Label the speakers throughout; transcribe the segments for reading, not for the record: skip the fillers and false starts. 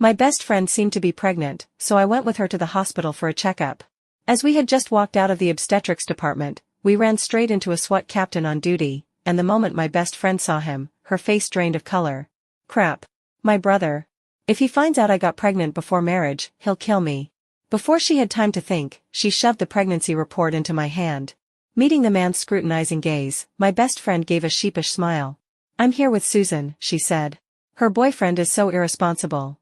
Speaker 1: My best friend seemed to be pregnant, so I went with her to the hospital for a checkup. As we had just walked out of the obstetrics department, we ran straight into a SWAT captain on duty, and the moment my best friend saw him, her face drained of color. Crap. My brother. If he finds out I got pregnant before marriage, he'll kill me. Before she had time to think, she shoved the pregnancy report into my hand. Meeting the man's scrutinizing gaze, my best friend gave a sheepish smile. "I'm here with Susan," she said. "Her boyfriend is so irresponsible."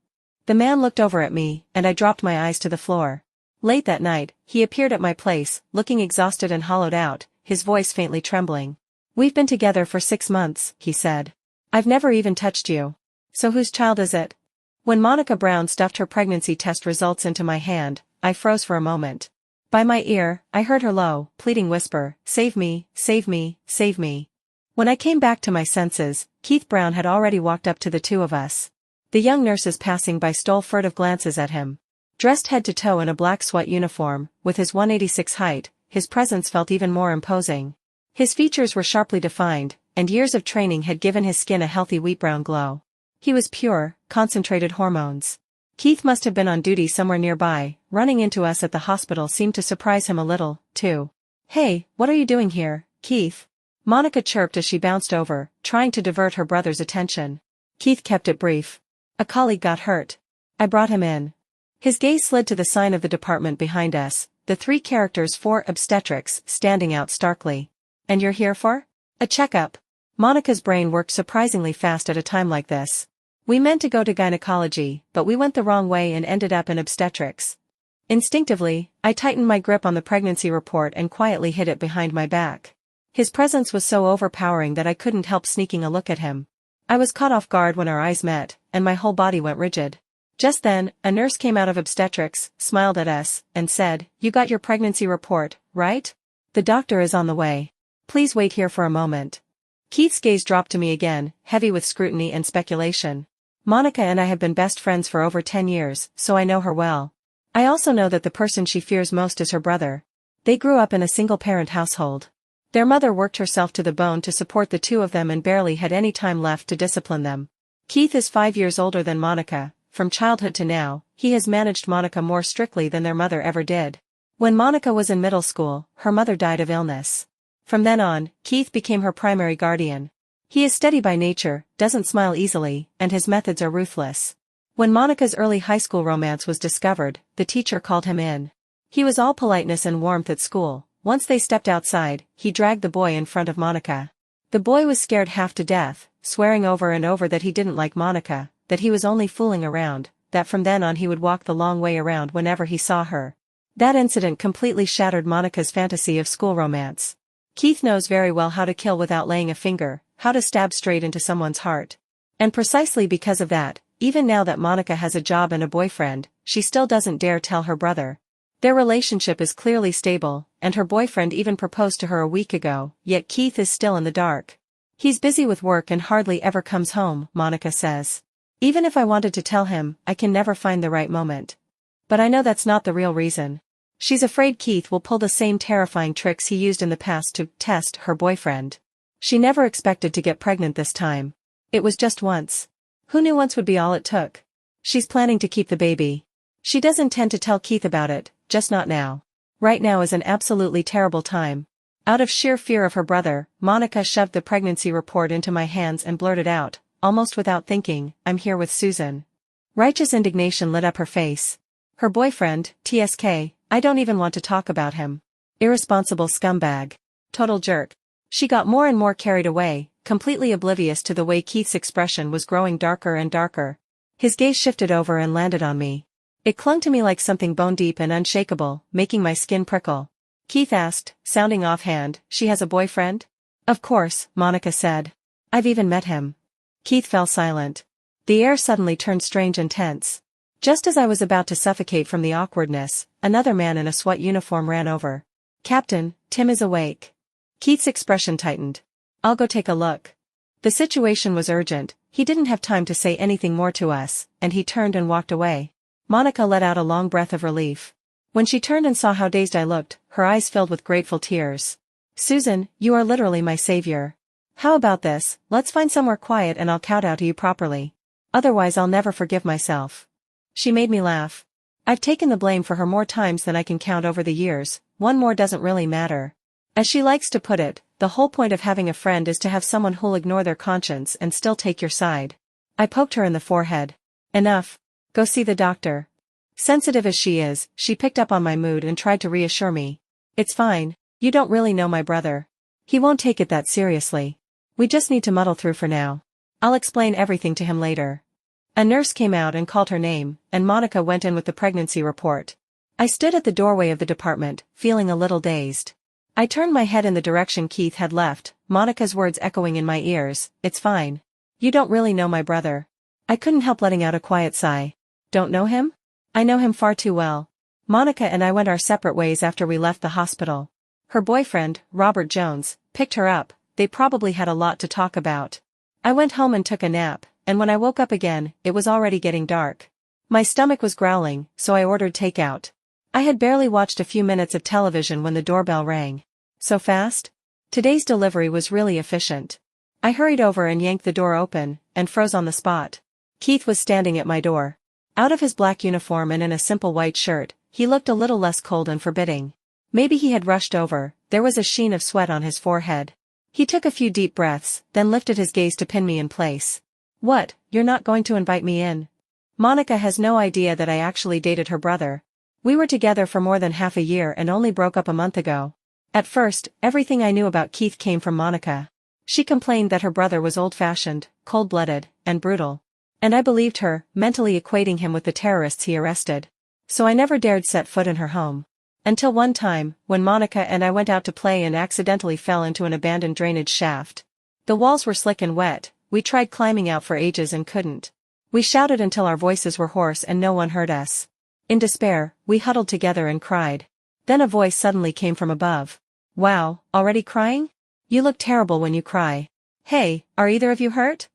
Speaker 1: The man looked over at me, and I dropped my eyes to the floor. Late that night, he appeared at my place, looking exhausted and hollowed out, his voice faintly trembling. "We've been together for 6 months," he said. "I've never even touched you. So whose child is it?" When Monica Brown stuffed her pregnancy test results into my hand, I froze for a moment. By my ear, I heard her low, pleading whisper, "Save me, save me, save me." When I came back to my senses, Keith Brown had already walked up to the two of us. The young nurses passing by stole furtive glances at him. Dressed head to toe in a black SWAT uniform, with his 186 height, his presence felt even more imposing. His features were sharply defined, and years of training had given his skin a healthy wheat-brown glow. He was pure, concentrated hormones. Keith must have been on duty somewhere nearby. Running into us at the hospital seemed to surprise him a little, too. "Hey, what are you doing here, Keith?" Monica chirped as she bounced over, trying to divert her brother's attention. Keith kept it brief. "A colleague got hurt. I brought him in." His gaze slid to the sign of the department behind us, the 3 characters for obstetrics standing out starkly. "And you're here for?" "A checkup." Monica's brain worked surprisingly fast at a time like this. "We meant to go to gynecology, but we went the wrong way and ended up in obstetrics." Instinctively, I tightened my grip on the pregnancy report and quietly hid it behind my back. His presence was so overpowering that I couldn't help sneaking a look at him. I was caught off guard when our eyes met, and my whole body went rigid. Just then, a nurse came out of obstetrics, smiled at us, and said, "You got your pregnancy report, right? The doctor is on the way. Please wait here for a moment." Keith's gaze dropped to me again, heavy with scrutiny and speculation. Monica and I have been best friends for over 10 years, so I know her well. I also know that the person she fears most is her brother. They grew up in a single-parent household. Their mother worked herself to the bone to support the two of them and barely had any time left to discipline them. Keith is 5 years older than Monica. From childhood to now, he has managed Monica more strictly than their mother ever did. When Monica was in middle school, her mother died of illness. From then on, Keith became her primary guardian. He is steady by nature, doesn't smile easily, and his methods are ruthless. When Monica's early high school romance was discovered, the teacher called him in. He was all politeness and warmth at school. Once they stepped outside, he dragged the boy in front of Monica. The boy was scared half to death, swearing over and over that he didn't like Monica, that he was only fooling around, that from then on he would walk the long way around whenever he saw her. That incident completely shattered Monica's fantasy of school romance. Keith knows very well how to kill without laying a finger, how to stab straight into someone's heart. And precisely because of that, even now that Monica has a job and a boyfriend, she still doesn't dare tell her brother. Their relationship is clearly stable, and her boyfriend even proposed to her a week ago, yet Keith is still in the dark. "He's busy with work and hardly ever comes home," Monica says. "Even if I wanted to tell him, I can never find the right moment. But I know that's not the real reason." She's afraid Keith will pull the same terrifying tricks he used in the past to test her boyfriend. She never expected to get pregnant this time. It was just once. Who knew once would be all it took? She's planning to keep the baby. She doesn't intend to tell Keith about it, just not now. Right now is an absolutely terrible time. Out of sheer fear of her brother, Monica shoved the pregnancy report into my hands and blurted out, almost without thinking, "I'm here with Susan." Righteous indignation lit up her face. Her boyfriend, TSK, I don't even want to talk about him. Irresponsible scumbag. Total jerk. She got more and more carried away, completely oblivious to the way Keith's expression was growing darker and darker. His gaze shifted over and landed on me. It clung to me like something bone-deep and unshakable, making my skin prickle. Keith asked, sounding offhand, "She has a boyfriend?" "Of course," Monica said. "I've even met him." Keith fell silent. The air suddenly turned strange and tense. Just as I was about to suffocate from the awkwardness, another man in a SWAT uniform ran over. "Captain, Tim is awake." Keith's expression tightened. "I'll go take a look." The situation was urgent, he didn't have time to say anything more to us, and he turned and walked away. Monica let out a long breath of relief. When she turned and saw how dazed I looked, her eyes filled with grateful tears. "Susan, you are literally my savior. How about this, let's find somewhere quiet and I'll kowtow to you properly. Otherwise I'll never forgive myself." She made me laugh. I've taken the blame for her more times than I can count over the years, one more doesn't really matter. As she likes to put it, the whole point of having a friend is to have someone who'll ignore their conscience and still take your side. I poked her in the forehead. Enough. Go see the doctor. Sensitive as she is, she picked up on my mood and tried to reassure me. It's fine, you don't really know my brother. He won't take it that seriously. We just need to muddle through for now. I'll explain everything to him later. A nurse came out and called her name, and Monica went in with the pregnancy report. I stood at the doorway of the department, feeling a little dazed. I turned my head in the direction Keith had left, Monica's words echoing in my ears, "It's fine. You don't really know my brother." I couldn't help letting out a quiet sigh. Don't know him? I know him far too well. Monica and I went our separate ways after we left the hospital. Her boyfriend, Robert Jones, picked her up. They probably had a lot to talk about. I went home and took a nap, and when I woke up again, it was already getting dark. My stomach was growling, so I ordered takeout. I had barely watched a few minutes of television when the doorbell rang. So fast? Today's delivery was really efficient. I hurried over and yanked the door open, and froze on the spot. Keith was standing at my door. Out of his black uniform and in a simple white shirt, he looked a little less cold and forbidding. Maybe he had rushed over, there was a sheen of sweat on his forehead. He took a few deep breaths, then lifted his gaze to pin me in place. What, you're not going to invite me in? Monica has no idea that I actually dated her brother. We were together for more than half a year and only broke up a month ago. At first, everything I knew about Keith came from Monica. She complained that her brother was old-fashioned, cold-blooded, and brutal. And I believed her, mentally equating him with the terrorists he arrested. So I never dared set foot in her home. Until one time, when Monica and I went out to play and accidentally fell into an abandoned drainage shaft. The walls were slick and wet, we tried climbing out for ages and couldn't. We shouted until our voices were hoarse and no one heard us. In despair, we huddled together and cried. Then a voice suddenly came from above. Wow, already crying? You look terrible when you cry. Hey, are either of you hurt?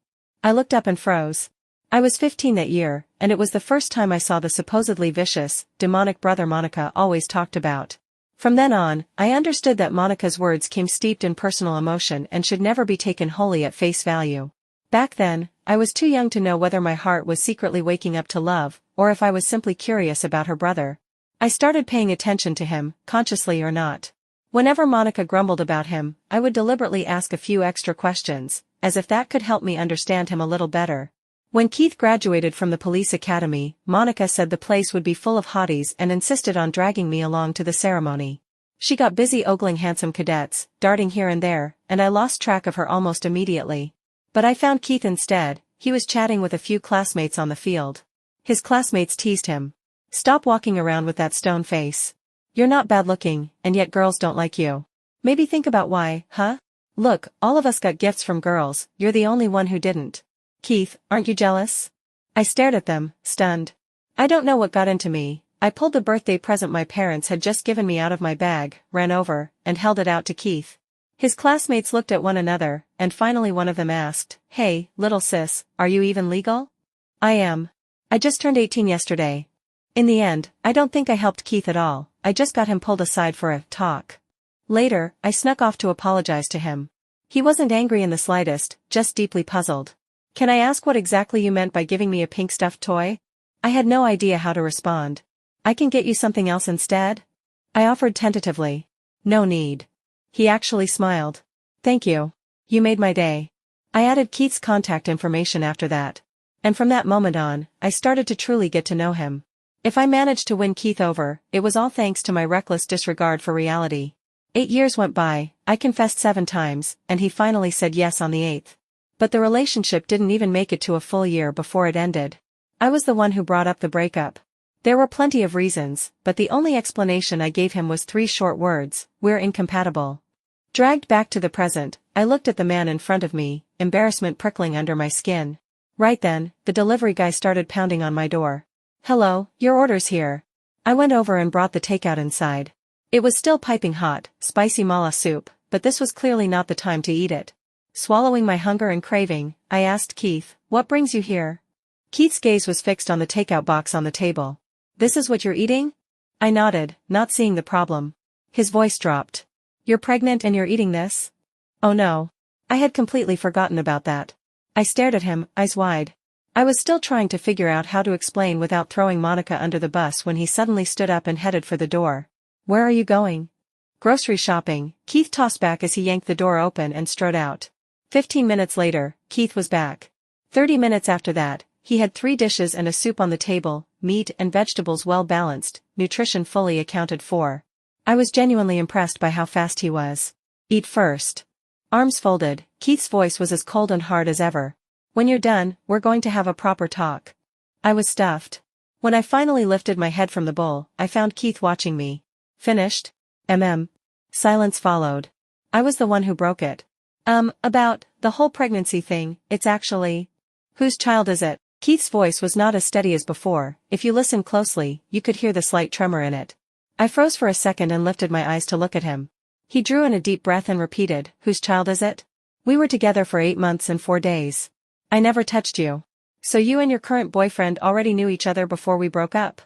Speaker 1: I looked up and froze. I was 15 that year, and it was the first time I saw the supposedly vicious, demonic brother Monica always talked about. From then on, I understood that Monica's words came steeped in personal emotion and should never be taken wholly at face value. Back then, I was too young to know whether my heart was secretly waking up to love, or if I was simply curious about her brother. I started paying attention to him, consciously or not. Whenever Monica grumbled about him, I would deliberately ask a few extra questions, as if that could help me understand him a little better. When Keith graduated from the police academy, Monica said the place would be full of hotties and insisted on dragging me along to the ceremony. She got busy ogling handsome cadets, darting here and there, and I lost track of her almost immediately. But I found Keith instead. He was chatting with a few classmates on the field. His classmates teased him. Stop walking around with that stone face. You're not bad looking, and yet girls don't like you. Maybe think about why, huh? Look, all of us got gifts from girls, you're the only one who didn't. Keith, aren't you jealous? I stared at them, stunned. I don't know what got into me. I pulled the birthday present my parents had just given me out of my bag, ran over, and held it out to Keith. His classmates looked at one another, and finally one of them asked, "Hey, little sis, are you even legal?" I am. I just turned 18 yesterday. In the end, I don't think I helped Keith at all, I just got him pulled aside for a talk. Later, I snuck off to apologize to him. He wasn't angry in the slightest, just deeply puzzled. "Can I ask what exactly you meant by giving me a pink stuffed toy?" I had no idea how to respond. "I can get you something else instead?" I offered tentatively. "No need." He actually smiled. "Thank you. You made my day." I added Keith's contact information after that. And from that moment on, I started to truly get to know him. If I managed to win Keith over, it was all thanks to my reckless disregard for reality. 8 years went by, I confessed 7 times, and he finally said yes on the 8th. But the relationship didn't even make it to a full year before it ended. I was the one who brought up the breakup. There were plenty of reasons, but the only explanation I gave him was 3 short words: "We're incompatible." Dragged back to the present, I looked at the man in front of me, embarrassment prickling under my skin. Right then, the delivery guy started pounding on my door. "Hello, your order's here." I went over and brought the takeout inside. It was still piping hot, spicy mala soup, but this was clearly not the time to eat it. Swallowing my hunger and craving, I asked Keith, "What brings you here?" Keith's gaze was fixed on the takeout box on the table. "This is what you're eating?" I nodded, not seeing the problem. His voice dropped. "You're pregnant and you're eating this?" Oh no. I had completely forgotten about that. I stared at him, eyes wide. I was still trying to figure out how to explain without throwing Monica under the bus when he suddenly stood up and headed for the door. "Where are you going?" "Grocery shopping," Keith tossed back as he yanked the door open and strode out. 15 minutes later, Keith was back. 30 minutes after that, he had 3 dishes and a soup on the table, meat and vegetables well balanced, nutrition fully accounted for. I was genuinely impressed by how fast he was. "Eat first." Arms folded, Keith's voice was as cold and hard as ever. "When you're done, we're going to have a proper talk." I was stuffed. When I finally lifted my head from the bowl, I found Keith watching me. "Finished?" Silence followed. I was the one who broke it. About the whole pregnancy thing, it's actually..." "Whose child is it?" Keith's voice was not as steady as before. If you listened closely, you could hear the slight tremor in it. I froze for a second and lifted my eyes to look at him. He drew in a deep breath and repeated, "Whose child is it?" "We were together for 8 months and 4 days. I never touched you. So you and your current boyfriend already knew each other before we broke up?"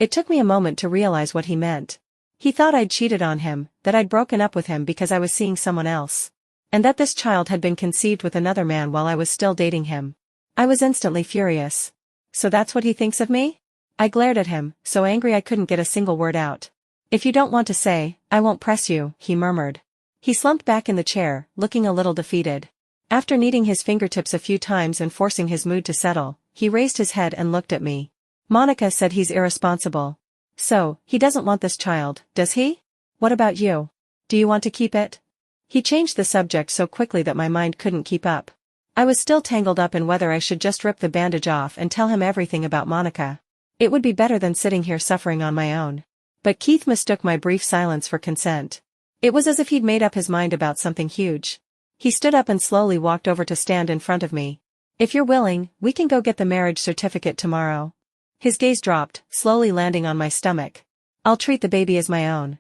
Speaker 1: It took me a moment to realize what he meant. He thought I'd cheated on him, that I'd broken up with him because I was seeing someone else. And that this child had been conceived with another man while I was still dating him. I was instantly furious. "So that's what he thinks of me?" I glared at him, so angry I couldn't get a single word out. "If you don't want to say, I won't press you," he murmured. He slumped back in the chair, looking a little defeated. After kneading his fingertips a few times and forcing his mood to settle, he raised his head and looked at me. "Monica said he's irresponsible. So, he doesn't want this child, does he? What about you? Do you want to keep it?" He changed the subject so quickly that my mind couldn't keep up. I was still tangled up in whether I should just rip the bandage off and tell him everything about Monica. It would be better than sitting here suffering on my own. But Keith mistook my brief silence for consent. It was as if he'd made up his mind about something huge. He stood up and slowly walked over to stand in front of me. "If you're willing, we can go get the marriage certificate tomorrow." His gaze dropped, slowly landing on my stomach. "I'll treat the baby as my own."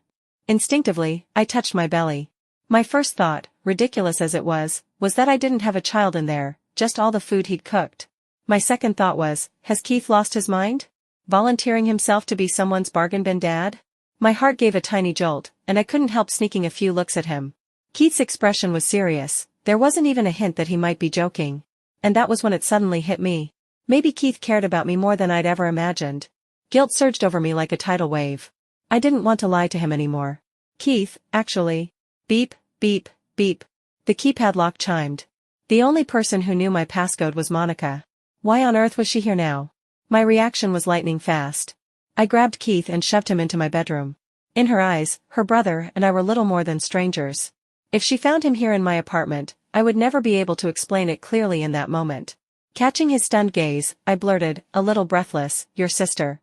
Speaker 1: Instinctively, I touched my belly. My first thought, ridiculous as it was that I didn't have a child in there, just all the food he'd cooked. My second thought was, has Keith lost his mind? Volunteering himself to be someone's bargain bin dad? My heart gave a tiny jolt, and I couldn't help sneaking a few looks at him. Keith's expression was serious, there wasn't even a hint that he might be joking. And that was when it suddenly hit me. Maybe Keith cared about me more than I'd ever imagined. Guilt surged over me like a tidal wave. I didn't want to lie to him anymore. "Keith, actually..." Beep, beep, beep. The keypad lock chimed. The only person who knew my passcode was Monica. Why on earth was she here now? My reaction was lightning fast. I grabbed Keith and shoved him into my bedroom. In her eyes, her brother and I were little more than strangers. If she found him here in my apartment, I would never be able to explain it clearly in that moment. Catching his stunned gaze, I blurted, a little breathless, "Your sister."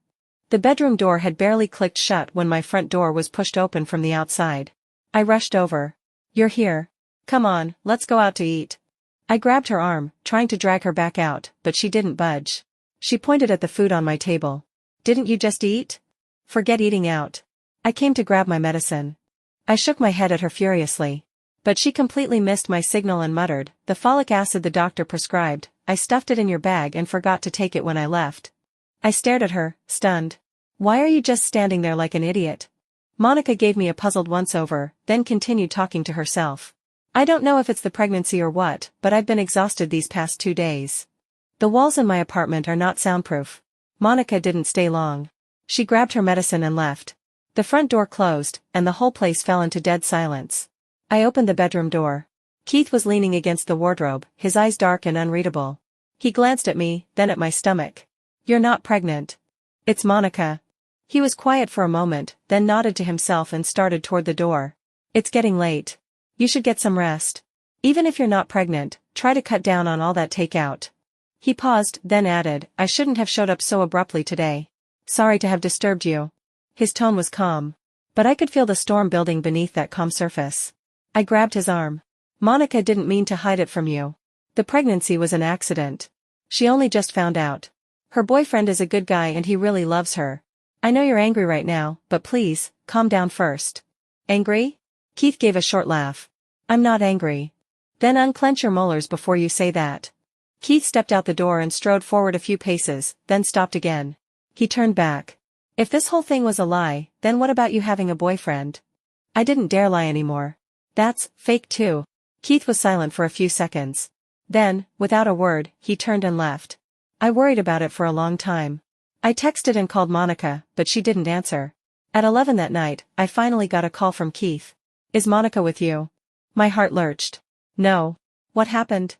Speaker 1: The bedroom door had barely clicked shut when my front door was pushed open from the outside. I rushed over. "You're here. Come on, let's go out to eat." I grabbed her arm, trying to drag her back out, but she didn't budge. She pointed at the food on my table. "Didn't you just eat? Forget eating out." I came to grab my medicine. I shook my head at her furiously. But she completely missed my signal and muttered, "The folic acid the doctor prescribed, I stuffed it in your bag and forgot to take it when I left." I stared at her, stunned. "Why are you just standing there like an idiot?" Monica gave me a puzzled once-over, then continued talking to herself. "I don't know if it's the pregnancy or what, but I've been exhausted these past 2 days. The walls in my apartment are not soundproof." Monica didn't stay long. She grabbed her medicine and left. The front door closed, and the whole place fell into dead silence. I opened the bedroom door. Keith was leaning against the wardrobe, his eyes dark and unreadable. He glanced at me, then at my stomach. "You're not pregnant." "It's Monica." He was quiet for a moment, then nodded to himself and started toward the door. "It's getting late. You should get some rest. Even if you're not pregnant, try to cut down on all that takeout." He paused, then added, "I shouldn't have showed up so abruptly today. Sorry to have disturbed you." His tone was calm. But I could feel the storm building beneath that calm surface. I grabbed his arm. "Monica didn't mean to hide it from you. The pregnancy was an accident. She only just found out. Her boyfriend is a good guy and he really loves her. I know you're angry right now, but please, calm down first." "Angry?" Keith gave a short laugh. "I'm not angry." "Then unclench your molars before you say that." Keith stepped out the door and strode forward a few paces, then stopped again. He turned back. "If this whole thing was a lie, then what about you having a boyfriend?" I didn't dare lie anymore. "That's fake too." Keith was silent for a few seconds. Then, without a word, he turned and left. I worried about it for a long time. I texted and called Monica, but she didn't answer. At 11 that night, I finally got a call from Keith. "Is Monica with you?" My heart lurched. "No. What happened?"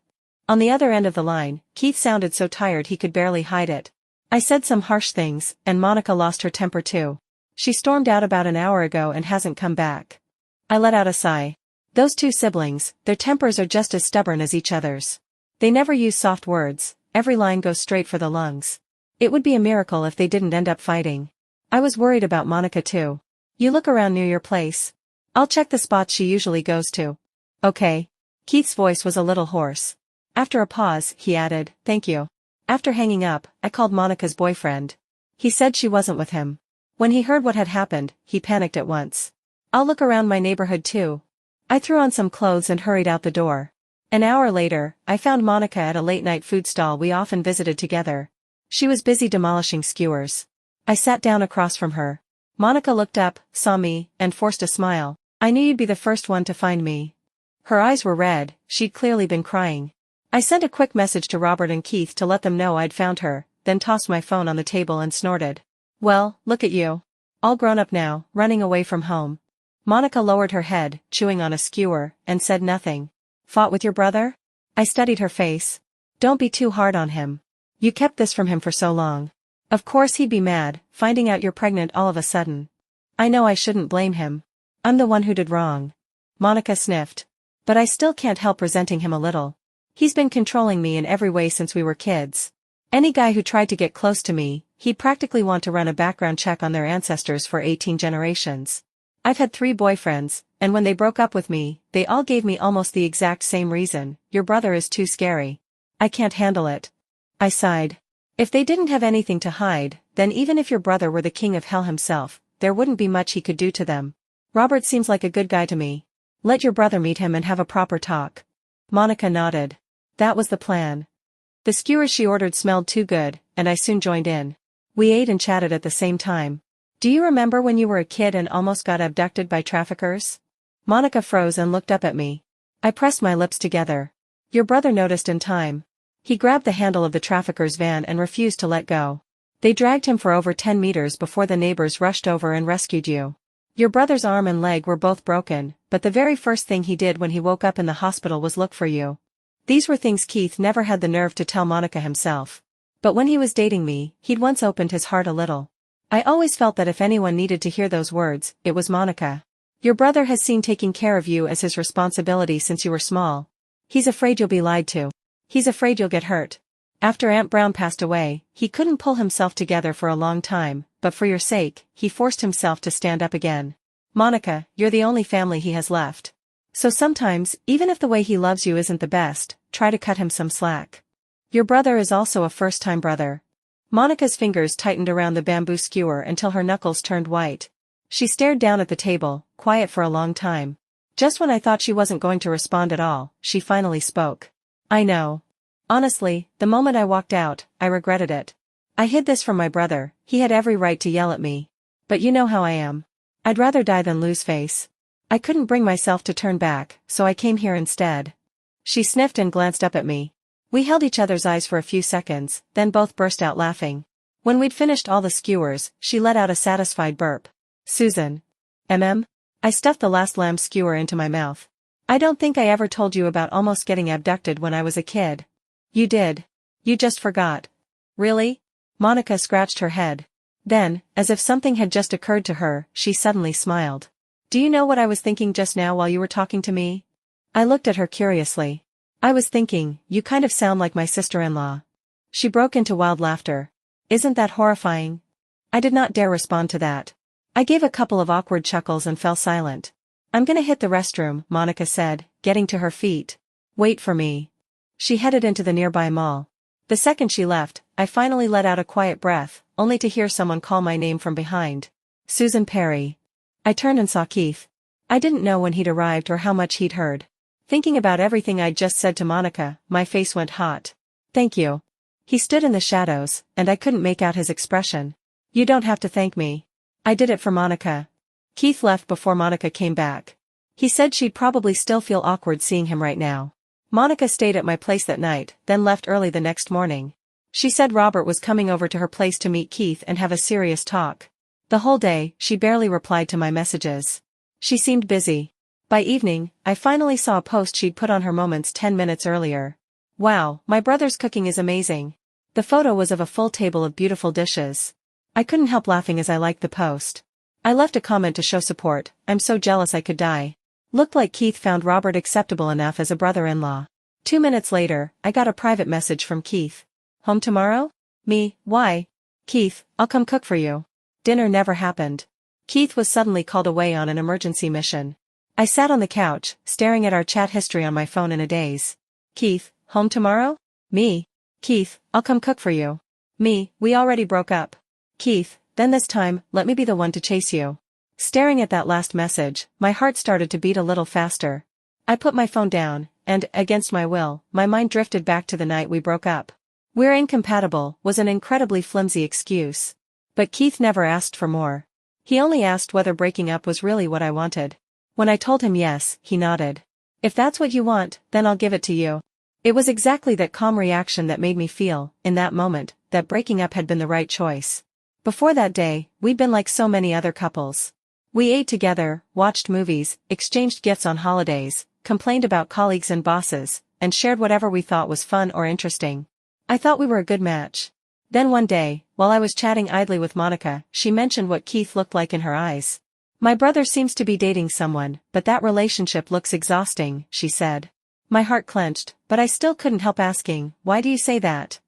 Speaker 1: On the other end of the line, Keith sounded so tired he could barely hide it. I said some harsh things, and Monica lost her temper too. She stormed out about an hour ago and hasn't come back. I let out a sigh. Those two siblings, their tempers are just as stubborn as each other's. They never use soft words, every line goes straight for the lungs. It would be a miracle if they didn't end up fighting. I was worried about Monica too. "You look around near your place. I'll check the spots she usually goes to." "Okay." Keith's voice was a little hoarse. After a pause, he added, "Thank you." After hanging up, I called Monica's boyfriend. He said she wasn't with him. When he heard what had happened, he panicked at once. "I'll look around my neighborhood too." I threw on some clothes and hurried out the door. An hour later, I found Monica at a late-night food stall we often visited together. She was busy demolishing skewers. I sat down across from her. Monica looked up, saw me, and forced a smile. "I knew you'd be the first one to find me." Her eyes were red, she'd clearly been crying. I sent a quick message to Robert and Keith to let them know I'd found her, then tossed my phone on the table and snorted. "Well, look at you. All grown up now, running away from home." Monica lowered her head, chewing on a skewer, and said nothing. "Fought with your brother?" I studied her face. "Don't be too hard on him. You kept this from him for so long. Of course he'd be mad, finding out you're pregnant all of a sudden." "I know I shouldn't blame him. I'm the one who did wrong." Monica sniffed. "But I still can't help resenting him a little. He's been controlling me in every way since we were kids. Any guy who tried to get close to me, he'd practically want to run a background check on their ancestors for 18 generations. I've had 3 boyfriends, and when they broke up with me, they all gave me almost the exact same reason: "Your brother is too scary. I can't handle it." I sighed. If they didn't have anything to hide, then even if your brother were the king of hell himself, there wouldn't be much he could do to them. "Robert seems like a good guy to me. Let your brother meet him and have a proper talk." Monica nodded. That was the plan. The skewers she ordered smelled too good, and I soon joined in. We ate and chatted at the same time. "Do you remember when you were a kid and almost got abducted by traffickers?" Monica froze and looked up at me. I pressed my lips together. "Your brother noticed in time. He grabbed the handle of the trafficker's van and refused to let go. They dragged him for over 10 meters before the neighbors rushed over and rescued you. Your brother's arm and leg were both broken, but the very first thing he did when he woke up in the hospital was look for you." These were things Keith never had the nerve to tell Monica himself. But when he was dating me, he'd once opened his heart a little. I always felt that if anyone needed to hear those words, it was Monica. "Your brother has seen taking care of you as his responsibility since you were small. He's afraid you'll be lied to. He's afraid you'll get hurt. After Aunt Brown passed away, he couldn't pull himself together for a long time, but for your sake, he forced himself to stand up again. Monica, you're the only family he has left. So sometimes, even if the way he loves you isn't the best, try to cut him some slack. Your brother is also a first-time brother." Monica's fingers tightened around the bamboo skewer until her knuckles turned white. She stared down at the table, quiet for a long time. Just when I thought she wasn't going to respond at all, she finally spoke. "I know. Honestly, the moment I walked out, I regretted it. I hid this from my brother, he had every right to yell at me. But you know how I am. I'd rather die than lose face. I couldn't bring myself to turn back, so I came here instead." She sniffed and glanced up at me. We held each other's eyes for a few seconds, then both burst out laughing. When we'd finished all the skewers, she let out a satisfied burp. "Susan. I stuffed the last lamb skewer into my mouth. "I don't think I ever told you about almost getting abducted when I was a kid." "You did. You just forgot." "Really?" Monica scratched her head. Then, as if something had just occurred to her, she suddenly smiled. "Do you know what I was thinking just now while you were talking to me?" I looked at her curiously. "I was thinking, you kind of sound like my sister-in-law." She broke into wild laughter. "Isn't that horrifying?" I did not dare respond to that. I gave a couple of awkward chuckles and fell silent. "I'm gonna hit the restroom," Monica said, getting to her feet. "Wait for me." She headed into the nearby mall. The second she left, I finally let out a quiet breath, only to hear someone call my name from behind. "Susan Perry." I turned and saw Keith. I didn't know when he'd arrived or how much he'd heard. Thinking about everything I'd just said to Monica, my face went hot. "Thank you." He stood in the shadows, and I couldn't make out his expression. "You don't have to thank me. I did it for Monica." Keith left before Monica came back. He said she'd probably still feel awkward seeing him right now. Monica stayed at my place that night, then left early the next morning. She said Robert was coming over to her place to meet Keith and have a serious talk. The whole day, she barely replied to my messages. She seemed busy. By evening, I finally saw a post she'd put on her Moments 10 minutes earlier. Wow, my brother's cooking is amazing. The photo was of a full table of beautiful dishes. I couldn't help laughing as I liked the post. I left a comment to show support. I'm so jealous I could die. Looked like Keith found Robert acceptable enough as a brother-in-law. 2 minutes later, I got a private message from Keith. Home tomorrow? Me, why? Keith, I'll come cook for you. Dinner never happened. Keith was suddenly called away on an emergency mission. I sat on the couch, staring at our chat history on my phone in a daze. Keith, home tomorrow? Me. Keith, I'll come cook for you. Me, we already broke up. Keith, then this time, let me be the one to chase you. Staring at that last message, my heart started to beat a little faster. I put my phone down, and, against my will, my mind drifted back to the night we broke up. We're incompatible was an incredibly flimsy excuse. But Keith never asked for more. He only asked whether breaking up was really what I wanted. When I told him yes, he nodded. If that's what you want, then I'll give it to you. It was exactly that calm reaction that made me feel, in that moment, that breaking up had been the right choice. Before that day, we'd been like so many other couples. We ate together, watched movies, exchanged gifts on holidays, complained about colleagues and bosses, and shared whatever we thought was fun or interesting. I thought we were a good match. Then one day, while I was chatting idly with Monica, she mentioned what Keith looked like in her eyes. My brother seems to be dating someone, but that relationship looks exhausting, she said. My heart clenched, but I still couldn't help asking, why do you say that?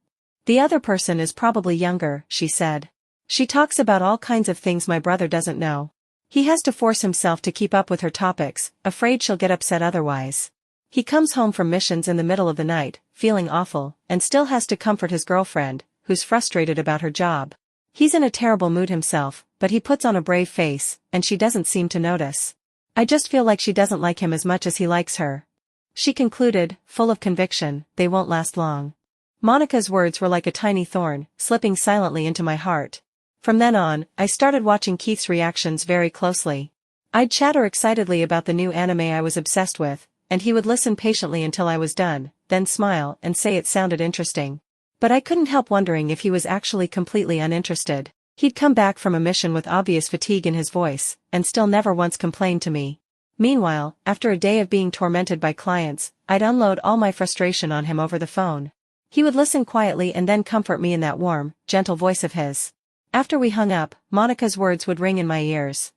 Speaker 1: The other person is probably younger, she said. She talks about all kinds of things my brother doesn't know. He has to force himself to keep up with her topics, afraid she'll get upset otherwise. He comes home from missions in the middle of the night, feeling awful, and still has to comfort his girlfriend, who's frustrated about her job. He's in a terrible mood himself, but he puts on a brave face, and she doesn't seem to notice. I just feel like she doesn't like him as much as he likes her. She concluded, full of conviction, they won't last long. Monica's words were like a tiny thorn, slipping silently into my heart. From then on, I started watching Keith's reactions very closely. I'd chatter excitedly about the new anime I was obsessed with, and he would listen patiently until I was done, then smile and say it sounded interesting. But I couldn't help wondering if he was actually completely uninterested. He'd come back from a mission with obvious fatigue in his voice, and still never once complained to me. Meanwhile, after a day of being tormented by clients, I'd unload all my frustration on him over the phone. He would listen quietly and then comfort me in that warm, gentle voice of his. After we hung up, Monica's words would ring in my ears.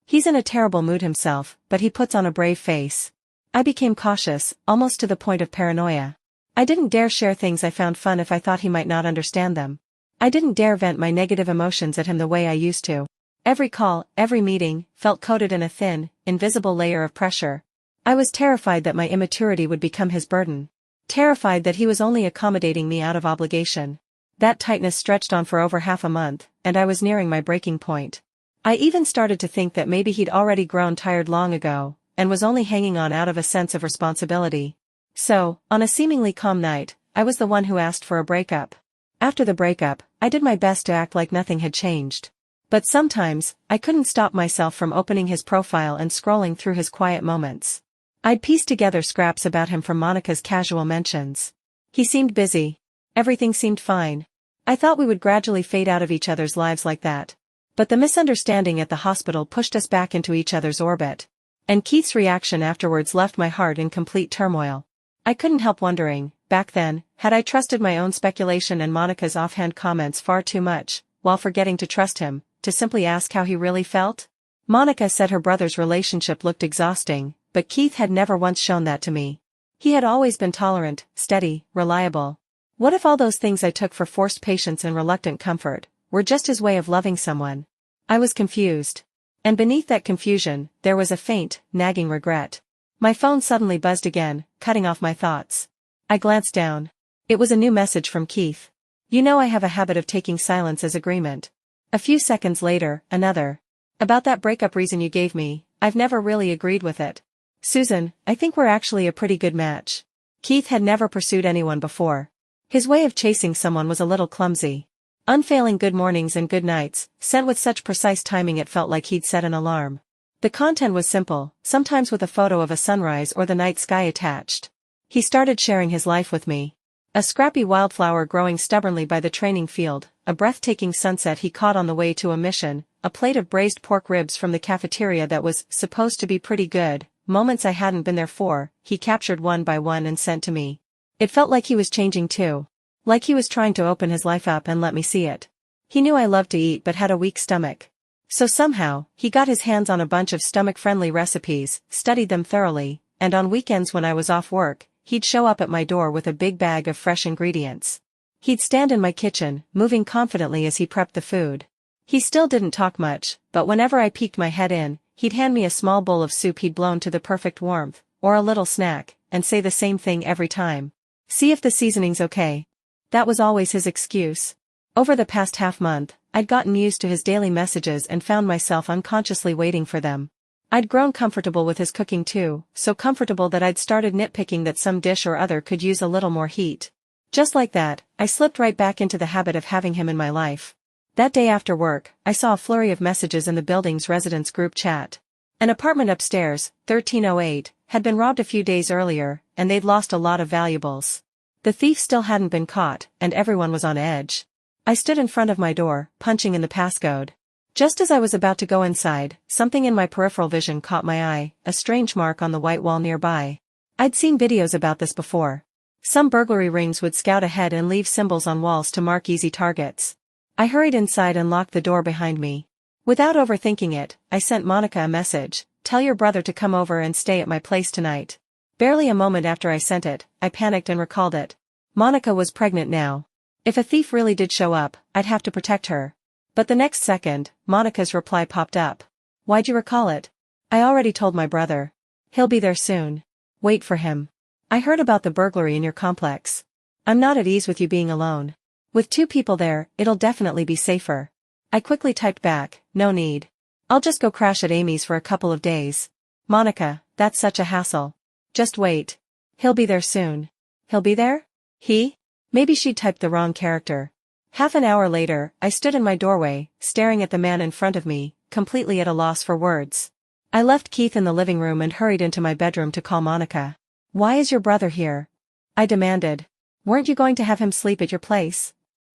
Speaker 1: He's in a terrible mood himself, but he puts on a brave face. I became cautious, almost to the point of paranoia. I didn't dare share things I found fun if I thought he might not understand them. I didn't dare vent my negative emotions at him the way I used to. Every call, every meeting, felt coated in a thin, invisible layer of pressure. I was terrified that my immaturity would become his burden. Terrified that he was only accommodating me out of obligation. That tightness stretched on for over half a month, and I was nearing my breaking point. I even started to think that maybe he'd already grown tired long ago, and was only hanging on out of a sense of responsibility. So, on a seemingly calm night, I was the one who asked for a breakup. After the breakup, I did my best to act like nothing had changed. But sometimes, I couldn't stop myself from opening his profile and scrolling through his quiet moments. I'd piece together scraps about him from Monica's casual mentions. He seemed busy. Everything seemed fine. I thought we would gradually fade out of each other's lives like that. But the misunderstanding at the hospital pushed us back into each other's orbit. And Keith's reaction afterwards left my heart in complete turmoil. I couldn't help wondering, back then, had I trusted my own speculation and Monica's offhand comments far too much, while forgetting to trust him, to simply ask how he really felt? Monica said her brother's relationship looked exhausting, but Keith had never once shown that to me. He had always been tolerant, steady, reliable. What if all those things I took for forced patience and reluctant comfort were just his way of loving someone? I was confused. And beneath that confusion, there was a faint, nagging regret. My phone suddenly buzzed again, cutting off my thoughts. I glanced down. It was a new message from Keith. You know I have a habit of taking silence as agreement. A few seconds later, another. About that breakup reason you gave me, I've never really agreed with it. Susan, I think we're actually a pretty good match. Keith had never pursued anyone before. His way of chasing someone was a little clumsy. Unfailing good mornings and good nights, sent with such precise timing it felt like he'd set an alarm. The content was simple, sometimes with a photo of a sunrise or the night sky attached. He started sharing his life with me. A scrappy wildflower growing stubbornly by the training field, a breathtaking sunset he caught on the way to a mission, a plate of braised pork ribs from the cafeteria that was supposed to be pretty good, moments I hadn't been there for, he captured one by one and sent to me. It felt like he was changing too. Like he was trying to open his life up and let me see it. He knew I loved to eat but had a weak stomach. So somehow, he got his hands on a bunch of stomach-friendly recipes, studied them thoroughly, and on weekends when I was off work, he'd show up at my door with a big bag of fresh ingredients. He'd stand in my kitchen, moving confidently as he prepped the food. He still didn't talk much, but whenever I peeked my head in, he'd hand me a small bowl of soup he'd blown to the perfect warmth, or a little snack, and say the same thing every time. See if the seasoning's okay. That was always his excuse. Over the past half-month, I'd gotten used to his daily messages and found myself unconsciously waiting for them. I'd grown comfortable with his cooking too, so comfortable that I'd started nitpicking that some dish or other could use a little more heat. Just like that, I slipped right back into the habit of having him in my life. That day after work, I saw a flurry of messages in the building's residents group chat. An apartment upstairs, 1308, had been robbed a few days earlier, and they'd lost a lot of valuables. The thief still hadn't been caught, and everyone was on edge. I stood in front of my door, punching in the passcode. Just as I was about to go inside, something in my peripheral vision caught my eye, a strange mark on the white wall nearby. I'd seen videos about this before. Some burglary rings would scout ahead and leave symbols on walls to mark easy targets. I hurried inside and locked the door behind me. Without overthinking it, I sent Monica a message, "Tell your brother to come over and stay at my place tonight." Barely a moment after I sent it, I panicked and recalled it. Monica was pregnant now. If a thief really did show up, I'd have to protect her. But the next second, Monica's reply popped up. "Why'd you recall it?" "I already told my brother. He'll be there soon. Wait for him. I heard about the burglary in your complex. I'm not at ease with you being alone. With two people there, it'll definitely be safer." I quickly typed back, "No need. I'll just go crash at Amy's for a couple of days." "Monica, that's such a hassle. Just wait. He'll be there soon." "He'll be there? He?" Maybe she'd typed the wrong character. Half an hour later, I stood in my doorway, staring at the man in front of me, completely at a loss for words. I left Keith in the living room and hurried into my bedroom to call Monica. "Why is your brother here?" I demanded. "Weren't you going to have him sleep at your place?"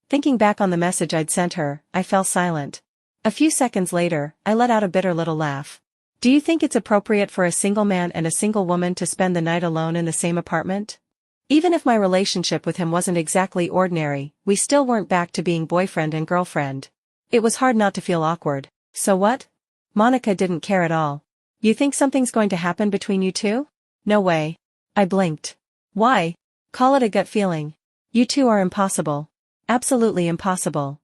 Speaker 1: Thinking back on the message I'd sent her, I fell silent. A few seconds later, I let out a bitter little laugh. "Do you think it's appropriate for a single man and a single woman to spend the night alone in the same apartment?" Even if my relationship with him wasn't exactly ordinary, we still weren't back to being boyfriend and girlfriend. It was hard not to feel awkward. "So what?" Monica didn't care at all. "You think something's going to happen between you two?" "No way." I blinked. "Why?" "Call it a gut feeling. You two are impossible. Absolutely impossible."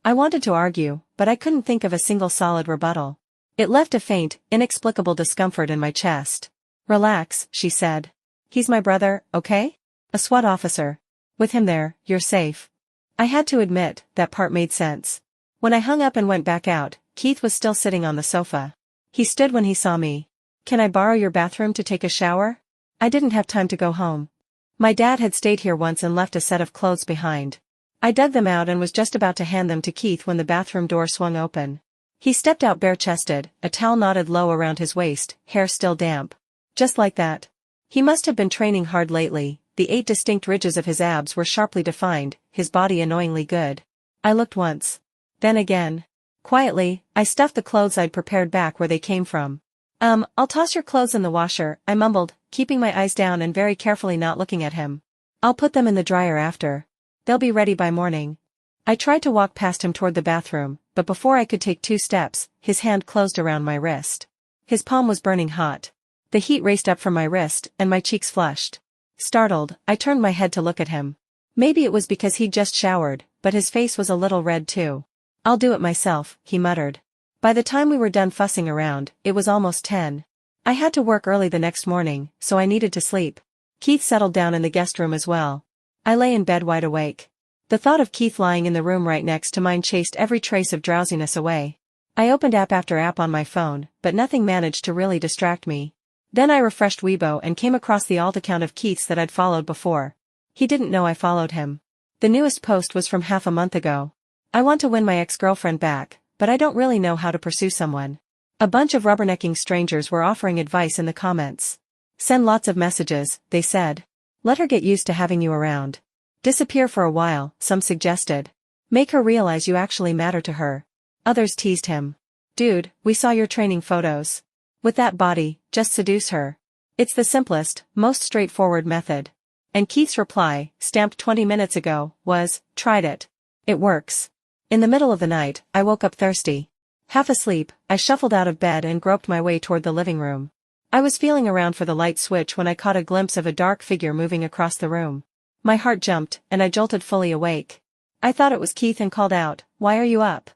Speaker 1: I wanted to argue, but I couldn't think of a single solid rebuttal. It left a faint, inexplicable discomfort in my chest. "Relax," she said. "He's my brother, okay? A SWAT officer. With him there, you're safe." I had to admit, that part made sense. When I hung up and went back out, Keith was still sitting on the sofa. He stood when he saw me. "Can I borrow your bathroom to take a shower?" I didn't have time to go home. My dad had stayed here once and left a set of clothes behind. I dug them out and was just about to hand them to Keith when the bathroom door swung open. He stepped out bare-chested, a towel knotted low around his waist, hair still damp. Just like that. He must have been training hard lately. The 8 distinct ridges of his abs were sharply defined, his body annoyingly good. I looked once. Then again. Quietly, I stuffed the clothes I'd prepared back where they came from. I'll toss your clothes in the washer," I mumbled, keeping my eyes down and very carefully not looking at him. "I'll put them in the dryer after. They'll be ready by morning." I tried to walk past him toward the bathroom, but before I could take 2 steps, his hand closed around my wrist. His palm was burning hot. The heat raced up from my wrist, and my cheeks flushed. Startled, I turned my head to look at him. Maybe it was because he'd just showered, but his face was a little red too. "I'll do it myself," he muttered. By the time we were done fussing around, it was almost 10. I had to work early the next morning, so I needed to sleep. Keith settled down in the guest room as well. I lay in bed wide awake. The thought of Keith lying in the room right next to mine chased every trace of drowsiness away. I opened app after app on my phone, but nothing managed to really distract me. Then I refreshed Weibo and came across the alt account of Keith's that I'd followed before. He didn't know I followed him. The newest post was from half a month ago. "I want to win my ex-girlfriend back, but I don't really know how to pursue someone." A bunch of rubbernecking strangers were offering advice in the comments. "Send lots of messages," they said. "Let her get used to having you around. Disappear for a while, some suggested. Make her realize you actually matter to her. Others teased him. Dude, we saw your training photos. With that body, just seduce her. It's the simplest, most straightforward method. And Keith's reply, stamped 20 minutes ago, was, tried it. It works. In the middle of the night, I woke up thirsty. Half asleep, I shuffled out of bed and groped my way toward the living room. I was feeling around for the light switch when I caught a glimpse of a dark figure moving across the room. My heart jumped, and I jolted fully awake. I thought it was Keith and called out, "Why are you up?"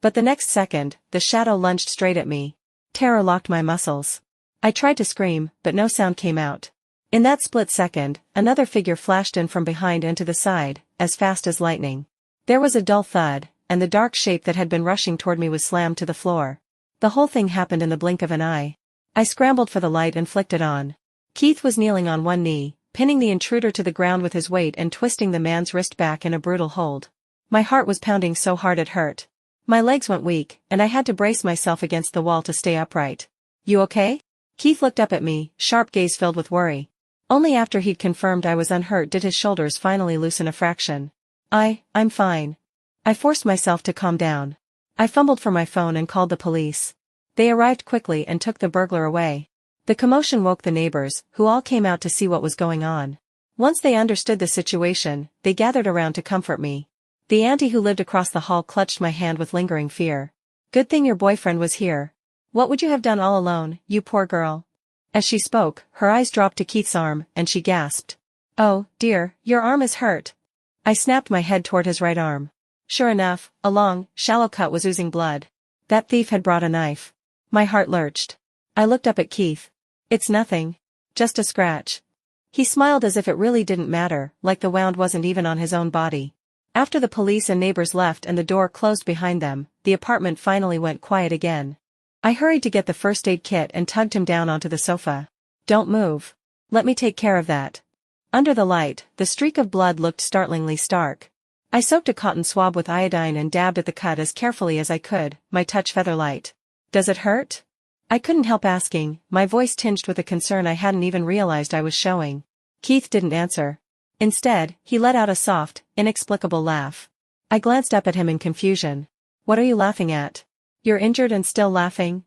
Speaker 1: But the next second, the shadow lunged straight at me. Terror locked my muscles. I tried to scream, but no sound came out. In that split second, another figure flashed in from behind and to the side, as fast as lightning. There was a dull thud, and the dark shape that had been rushing toward me was slammed to the floor. The whole thing happened in the blink of an eye. I scrambled for the light and flicked it on. Keith was kneeling on one knee, pinning the intruder to the ground with his weight and twisting the man's wrist back in a brutal hold. My heart was pounding so hard it hurt. My legs went weak, and I had to brace myself against the wall to stay upright. "You okay?" Keith looked up at me, sharp gaze filled with worry. Only after he'd confirmed I was unhurt did his shoulders finally loosen a fraction. I'm fine. I forced myself to calm down. I fumbled for my phone and called the police. They arrived quickly and took the burglar away. The commotion woke the neighbors, who all came out to see what was going on. Once they understood the situation, they gathered around to comfort me. The auntie who lived across the hall clutched my hand with lingering fear. "Good thing your boyfriend was here. What would you have done all alone, you poor girl?" As she spoke, her eyes dropped to Keith's arm, and she gasped. "Oh, dear, your arm is hurt." I snapped my head toward his right arm. Sure enough, a long, shallow cut was oozing blood. That thief had brought a knife. My heart lurched. I looked up at Keith. "It's nothing. Just a scratch." He smiled as if it really didn't matter, like the wound wasn't even on his own body. After the police and neighbors left and the door closed behind them, the apartment finally went quiet again. I hurried to get the first aid kit and tugged him down onto the sofa. "Don't move. Let me take care of that." Under the light, the streak of blood looked startlingly stark. I soaked a cotton swab with iodine and dabbed at the cut as carefully as I could, my touch feather-light. "Does it hurt?" I couldn't help asking, my voice tinged with a concern I hadn't even realized I was showing. Keith didn't answer. Instead, he let out a soft, inexplicable laugh. I glanced up at him in confusion. "What are you laughing at? You're injured and still laughing?"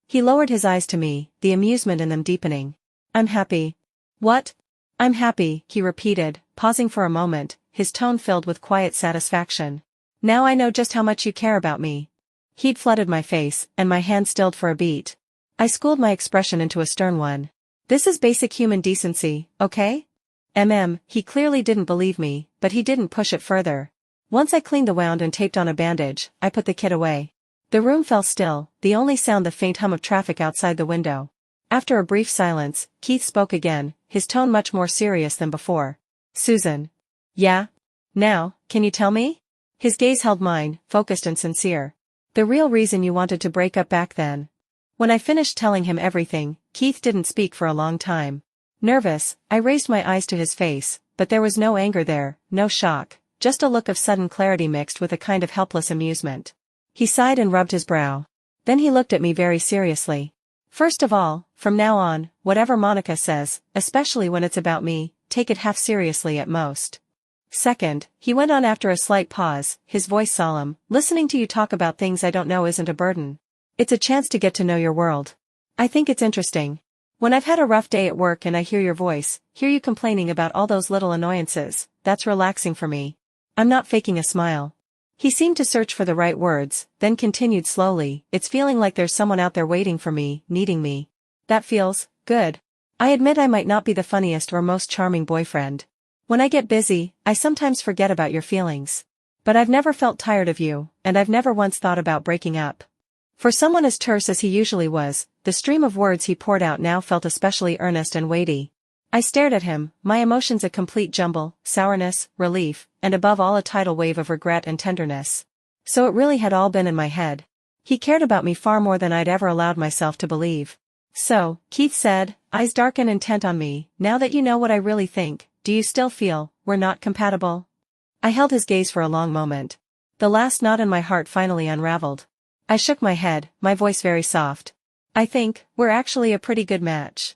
Speaker 1: He lowered his eyes to me, the amusement in them deepening. "I'm happy." "What?" "I'm happy," he repeated, pausing for a moment, his tone filled with quiet satisfaction. "Now I know just how much you care about me." Heat flooded my face, and my hand stilled for a beat. I schooled my expression into a stern one. "This is basic human decency, okay?" He clearly didn't believe me, but he didn't push it further. Once I cleaned the wound and taped on a bandage, I put the kit away. The room fell still, the only sound the faint hum of traffic outside the window. After a brief silence, Keith spoke again, his tone much more serious than before. "Susan." "Yeah? Now, can you tell me?" His gaze held mine, focused and sincere. "The real reason you wanted to break up back then." When I finished telling him everything, Keith didn't speak for a long time. Nervous, I raised my eyes to his face, but there was no anger there, no shock, just a look of sudden clarity mixed with a kind of helpless amusement. He sighed and rubbed his brow. Then he looked at me very seriously. "First of all, from now on, whatever Monica says, especially when it's about me, take it half seriously at most. Second," he went on after a slight pause, his voice solemn, "listening to you talk about things I don't know isn't a burden. It's a chance to get to know your world. I think it's interesting. When I've had a rough day at work and I hear your voice, hear you complaining about all those little annoyances, that's relaxing for me. I'm not faking a smile." He seemed to search for the right words, then continued slowly, "It's feeling like there's someone out there waiting for me, needing me. That feels good. I admit I might not be the funniest or most charming boyfriend. When I get busy, I sometimes forget about your feelings. But I've never felt tired of you, and I've never once thought about breaking up." For someone as terse as he usually was, the stream of words he poured out now felt especially earnest and weighty. I stared at him, my emotions a complete jumble, sourness, relief, and above all a tidal wave of regret and tenderness. So it really had all been in my head. He cared about me far more than I'd ever allowed myself to believe. "So," Keith said, eyes dark and intent on me, "now that you know what I really think, do you still feel we're not compatible?" I held his gaze for a long moment. The last knot in my heart finally unraveled. I shook my head, my voice very soft. "I think we're actually a pretty good match."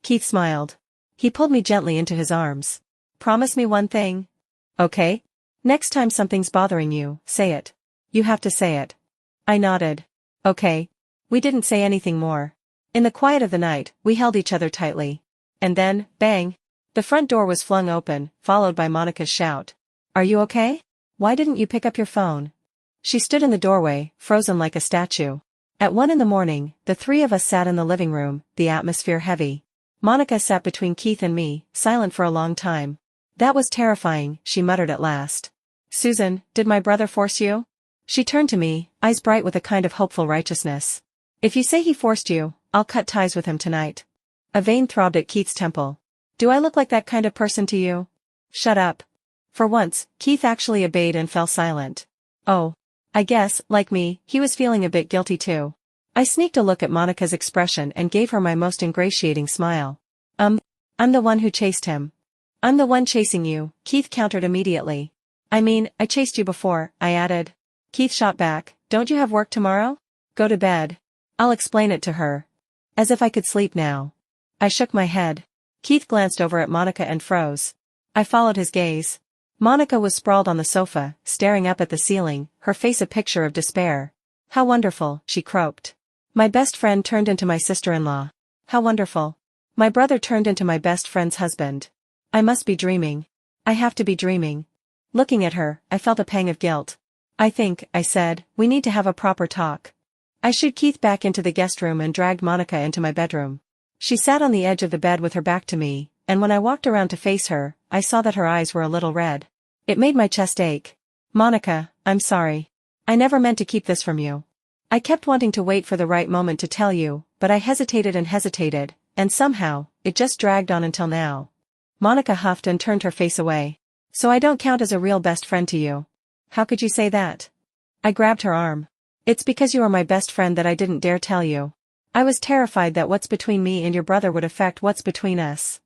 Speaker 1: Keith smiled. He pulled me gently into his arms. "Promise me one thing?" Okay? Next time something's bothering you, say it. You have to say it. I nodded. Okay. We didn't say anything more. In the quiet of the night, we held each other tightly. And then, bang! The front door was flung open, followed by Monica's shout. Are you okay? Why didn't you pick up your phone? She stood in the doorway, frozen like a statue. At 1 in the morning, the three of us sat in the living room, the atmosphere heavy. Monica sat between Keith and me, silent for a long time. That was terrifying, she muttered at last. Susan, did my brother force you? She turned to me, eyes bright with a kind of hopeful righteousness. If you say he forced you, I'll cut ties with him tonight. A vein throbbed at Keith's temple. Do I look like that kind of person to you? Shut up. For once, Keith actually obeyed and fell silent. Oh. I guess, like me, he was feeling a bit guilty too. I sneaked a look at Monica's expression and gave her my most ingratiating smile. I'm the one who chased him. I'm the one chasing you, Keith countered immediately. I mean, I chased you before, I added. Keith shot back, don't you have work tomorrow? Go to bed. I'll explain it to her. As if I could sleep now. I shook my head. Keith glanced over at Monica and froze. I followed his gaze. Monica was sprawled on the sofa, staring up at the ceiling, her face a picture of despair. How wonderful, she croaked. My best friend turned into my sister-in-law. How wonderful. My brother turned into my best friend's husband. I must be dreaming. I have to be dreaming. Looking at her, I felt a pang of guilt. I think, I said, we need to have a proper talk. I shooed Keith back into the guest room and dragged Monica into my bedroom. She sat on the edge of the bed with her back to me, and when I walked around to face her, I saw that her eyes were a little red. It made my chest ache. Monica, I'm sorry. I never meant to keep this from you. I kept wanting to wait for the right moment to tell you, but I hesitated, and somehow, it just dragged on until now. Monica huffed and turned her face away. So I don't count as a real best friend to you. How could you say that? I grabbed her arm. It's because you are my best friend that I didn't dare tell you. I was terrified that what's between me and your brother would affect what's between us.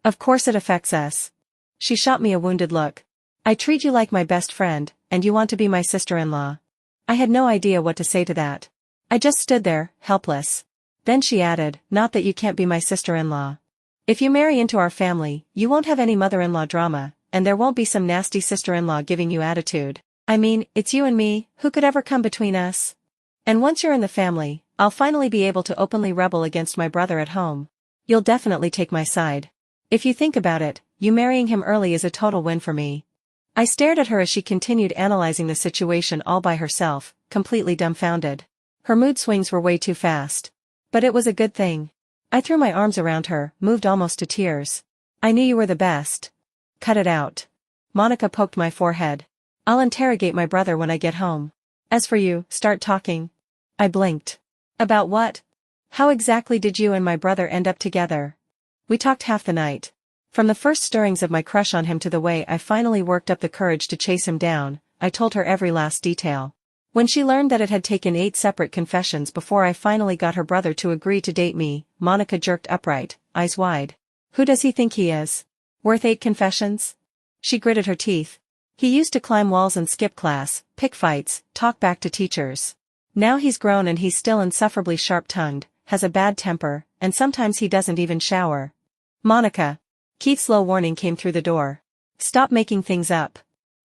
Speaker 1: Of course it affects us. She shot me a wounded look. I treat you like my best friend, and you want to be my sister-in-law. I had no idea what to say to that. I just stood there, helpless. Then she added, not that you can't be my sister-in-law. If you marry into our family, you won't have any mother-in-law drama, and there won't be some nasty sister-in-law giving you attitude. I mean, it's you and me, who could ever come between us? And once you're in the family, I'll finally be able to openly rebel against my brother at home. You'll definitely take my side. If you think about it, you marrying him early is a total win for me. I stared at her as she continued analyzing the situation all by herself, completely dumbfounded. Her mood swings were way too fast. But it was a good thing. I threw my arms around her, moved almost to tears. I knew you were the best. Cut it out. Monica poked my forehead. I'll interrogate my brother when I get home. As for you, start talking. I blinked. About what? How exactly did you and my brother end up together? We talked half the night. From the first stirrings of my crush on him to the way I finally worked up the courage to chase him down, I told her every last detail. When she learned that it had taken 8 separate confessions before I finally got her brother to agree to date me, Monica jerked upright, eyes wide. Who does he think he is? Worth 8 confessions? She gritted her teeth. He used to climb walls and skip class, pick fights, talk back to teachers. Now he's grown and he's still insufferably sharp-tongued, has a bad temper, and sometimes he doesn't even shower. Monica. Keith's low warning came through the door. Stop making things up.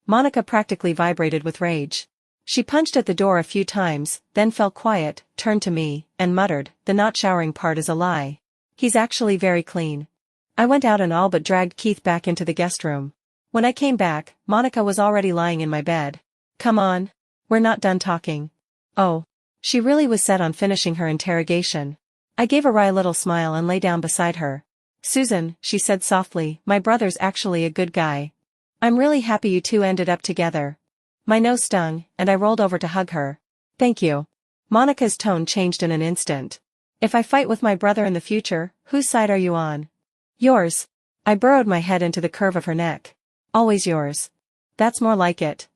Speaker 1: Monica practically vibrated with rage. She punched at the door a few times, then fell quiet, turned to me, and muttered, the not showering part is a lie. He's actually very clean. I went out and all but dragged Keith back into the guest room. When I came back, Monica was already lying in my bed. Come on. We're not done talking. Oh. She really was set on finishing her interrogation. I gave a wry little smile and lay down beside her. Susan, she said softly, my brother's actually a good guy. I'm really happy you two ended up together. My nose stung, and I rolled over to hug her. Thank you. Monica's tone changed in an instant. If I fight with my brother in the future, whose side are you on? Yours. I burrowed my head into the curve of her neck. Always yours. That's more like it.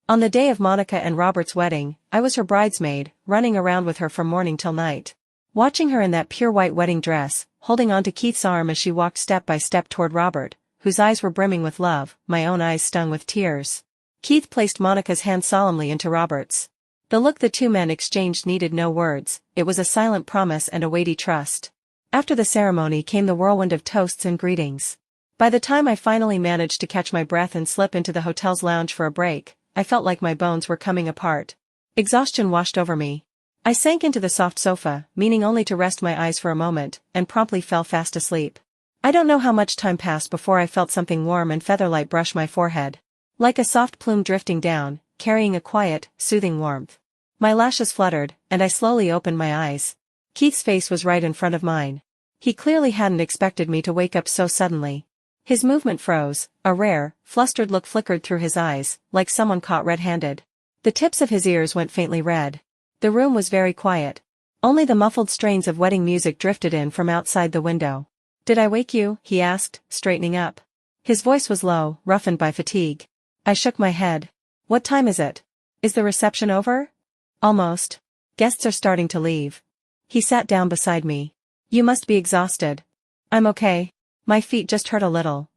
Speaker 1: On the day of Monica and Robert's wedding, I was her bridesmaid, running around with her from morning till night. Watching her in that pure white wedding dress, holding on to Keith's arm as she walked step by step toward Robert, whose eyes were brimming with love, my own eyes stung with tears. Keith placed Monica's hand solemnly into Robert's. The look the two men exchanged needed no words, it was a silent promise and a weighty trust. After the ceremony came the whirlwind of toasts and greetings. By the time I finally managed to catch my breath and slip into the hotel's lounge for a break, I felt like my bones were coming apart. Exhaustion washed over me. I sank into the soft sofa, meaning only to rest my eyes for a moment, and promptly fell fast asleep. I don't know how much time passed before I felt something warm and feather-light brush my forehead. Like a soft plume drifting down, carrying a quiet, soothing warmth. My lashes fluttered, and I slowly opened my eyes. Keith's face was right in front of mine. He clearly hadn't expected me to wake up so suddenly. His movement froze, a rare, flustered look flickered through his eyes, like someone caught red-handed. The tips of his ears went faintly red. The room was very quiet. Only the muffled strains of wedding music drifted in from outside the window. "Did I wake you?" he asked, straightening up. His voice was low, roughened by fatigue. I shook my head. "What time is it? Is the reception over?" "Almost. Guests are starting to leave." He sat down beside me. "You must be exhausted." "I'm okay. My feet just hurt a little."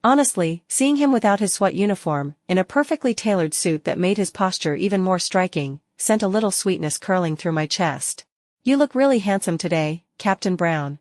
Speaker 1: Honestly, seeing him without his SWAT uniform, in a perfectly tailored suit that made his posture even more striking, sent a little sweetness curling through my chest. "You look really handsome today, Captain Brown."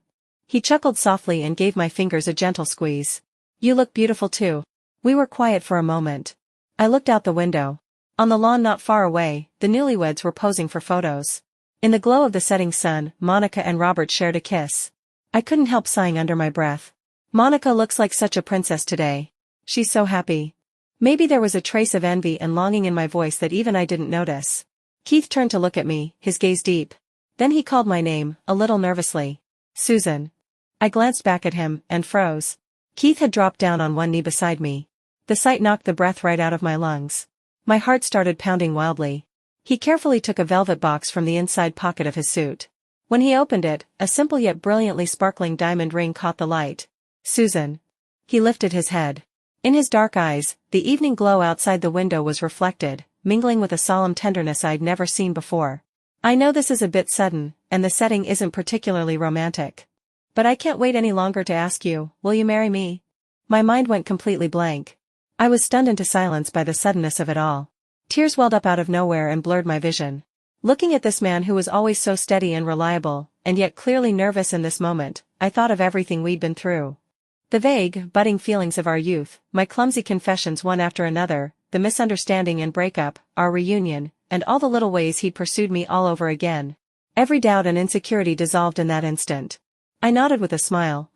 Speaker 1: He chuckled softly and gave my fingers a gentle squeeze. "You look beautiful too." We were quiet for a moment. I looked out the window. On the lawn not far away, the newlyweds were posing for photos. In the glow of the setting sun, Monica and Robert shared a kiss. I couldn't help sighing under my breath. "Monica looks like such a princess today. She's so happy." Maybe there was a trace of envy and longing in my voice that even I didn't notice. Keith turned to look at me, his gaze deep. Then he called my name, a little nervously. "Susan." I glanced back at him, and froze. Keith had dropped down on one knee beside me. The sight knocked the breath right out of my lungs. My heart started pounding wildly. He carefully took a velvet box from the inside pocket of his suit. When he opened it, a simple yet brilliantly sparkling diamond ring caught the light. "Susan." He lifted his head. In his dark eyes, the evening glow outside the window was reflected, mingling with a solemn tenderness I'd never seen before. "I know this is a bit sudden, and the setting isn't particularly romantic. But I can't wait any longer to ask you, will you marry me?" My mind went completely blank. I was stunned into silence by the suddenness of it all. Tears welled up out of nowhere and blurred my vision. Looking at this man who was always so steady and reliable, and yet clearly nervous in this moment, I thought of everything we'd been through. The vague, budding feelings of our youth, my clumsy confessions one after another, the misunderstanding and breakup, our reunion, and all the little ways he'd pursued me all over again. Every doubt and insecurity dissolved in that instant. I nodded with a smile,